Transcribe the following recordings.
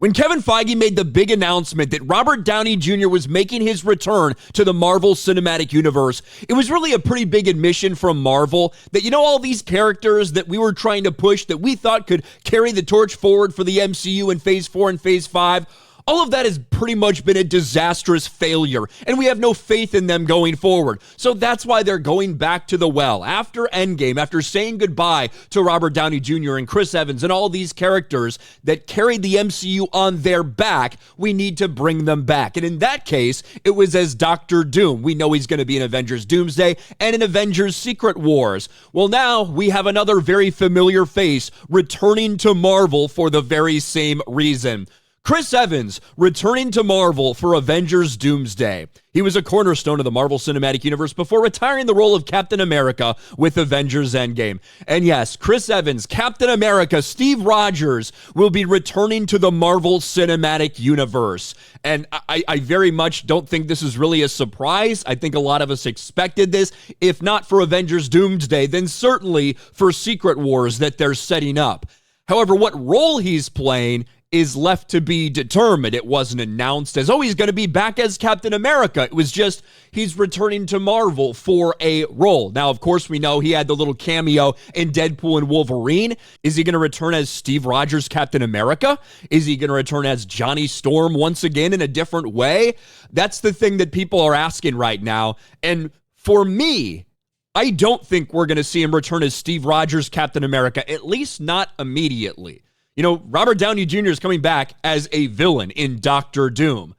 When Kevin Feige made the big announcement that Robert Downey Jr. was making his return to the Marvel Cinematic Universe, it was really a pretty big admission from Marvel that, you know, all these characters that we were trying to push that we thought could carry the torch forward for the MCU in Phase 4 and Phase 5, all of that has pretty much been a disastrous failure, and we have no faith in them going forward. So that's why they're going back to the well. After Endgame, after saying goodbye to Robert Downey Jr. and Chris Evans and all these characters that carried the MCU on their back, we need to bring them back. And in that case, it was as Doctor Doom. We know he's going to be in Avengers Doomsday and in Avengers Secret Wars. Well, now we have another very familiar face returning to Marvel for the very same reason. Chris Evans returning to Marvel for Avengers Doomsday. He was a cornerstone of the Marvel Cinematic Universe before retiring the role of Captain America with Avengers Endgame. And yes, Chris Evans, Captain America, Steve Rogers will be returning to the Marvel Cinematic Universe. And I very much don't think this is really a surprise. I think a lot of us expected this. If not for Avengers Doomsday, then certainly for Secret Wars that they're setting up. However, what role he's playing is left to be determined. It wasn't announced as, oh, he's going to be back as Captain America. It was just, he's returning to Marvel for a role. Now, of course, we know he had the little cameo in Deadpool and Wolverine. Is he going to return as Steve Rogers, Captain America? Is he going to return as Johnny Storm once again in a different way? That's the thing that people are asking right now. And for me, I don't think we're going to see him return as Steve Rogers, Captain America, at least not immediately. You know, Robert Downey Jr. is coming back as a villain in Doctor Doom.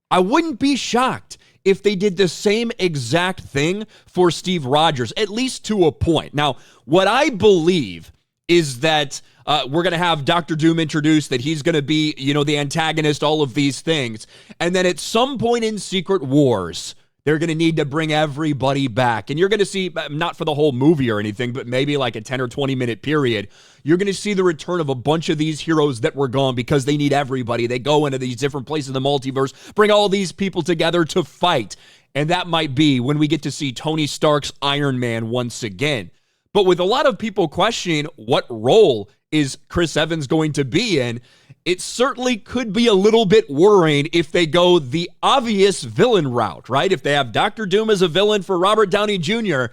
I wouldn't be shocked if they did the same exact thing for Steve Rogers, at least to a point. Now, what I believe is that we're going to have Doctor Doom introduced, that he's going to be, you know, the antagonist, all of these things. And then at some point in Secret Wars, they're going to need to bring everybody back. And you're going to see, not for the whole movie or anything, but maybe like a 10 or 20 minute period, you're going to see the return of a bunch of these heroes that were gone because they need everybody. They go into these different places in the multiverse, bring all these people together to fight. And that might be when we get to see Tony Stark's Iron Man once again. But with a lot of people questioning what role is Chris Evans going to be in, it certainly could be a little bit worrying if they go the obvious villain route, right? If they have Doctor Doom as a villain for Robert Downey Jr.,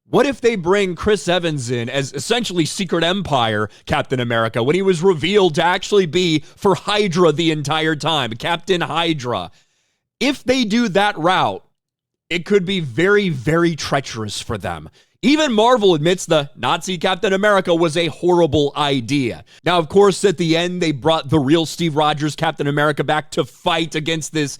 what if they bring Chris Evans in as essentially Secret Empire Captain America when he was revealed to actually be for Hydra the entire time, Captain Hydra? If they do that route, it could be very, very treacherous for them. Even Marvel admits the Nazi Captain America was a horrible idea. Now, of course, at the end, they brought the real Steve Rogers Captain America back to fight against this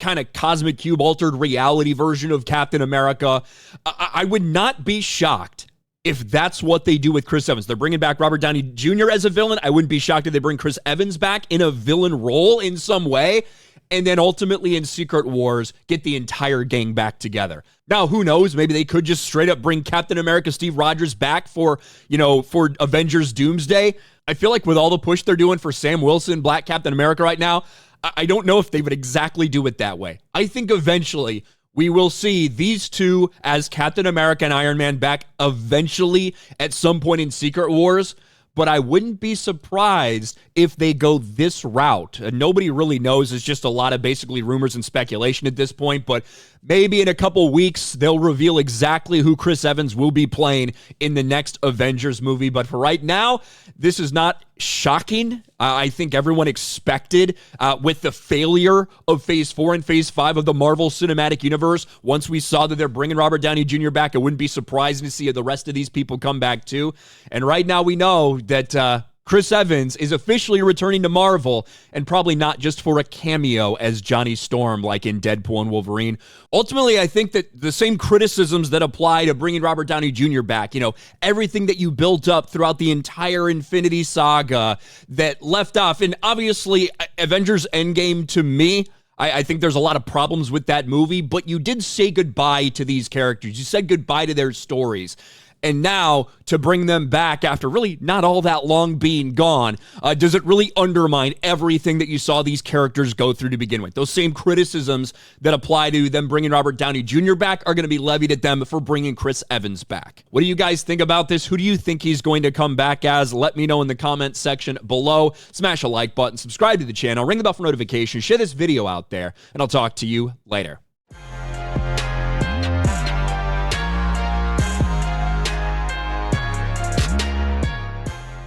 kind of cosmic cube altered reality version of Captain America. I would not be shocked if that's what they do with Chris Evans. They're bringing back Robert Downey Jr. as a villain. I wouldn't be shocked if they bring Chris Evans back in a villain role in some way. And then ultimately in Secret Wars, get the entire gang back together. Now, who knows? Maybe they could just straight up bring Captain America Steve Rogers back for Avengers Doomsday. I feel like with all the push they're doing for Sam Wilson, Black Captain America right now, I don't know if they would exactly do it that way. I think eventually we will see these two as Captain America and Iron Man back eventually at some point in Secret Wars. But I wouldn't be surprised if they go this route. Nobody really knows. It's just a lot of basically rumors and speculation at this point. But maybe in a couple weeks, they'll reveal exactly who Chris Evans will be playing in the next Avengers movie. But for right now, this is not shocking. I think everyone expected with the failure of Phase 4 and Phase 5 of the Marvel Cinematic Universe. Once we saw that they're bringing Robert Downey Jr. back, it wouldn't be surprising to see the rest of these people come back too. And right now we know that Chris Evans is officially returning to Marvel, and probably not just for a cameo as Johnny Storm like in Deadpool and Wolverine. Ultimately, I think that the same criticisms that apply to bringing Robert Downey Jr. back, everything that you built up throughout the entire Infinity Saga that left off, and obviously Avengers Endgame to me, I think there's a lot of problems with that movie, but you did say goodbye to these characters. You said goodbye to their stories. and now to bring them back after really not all that long being gone, does it really undermine everything that you saw these characters go through to begin with? Those same criticisms that apply to them bringing Robert Downey Jr. back are going to be levied at them for bringing Chris Evans back. What do you guys think about this? Who do you think he's going to come back as? Let me know in the comments section below. Smash a like button, subscribe to the channel, ring the bell for notifications, share this video out there, and I'll talk to you later.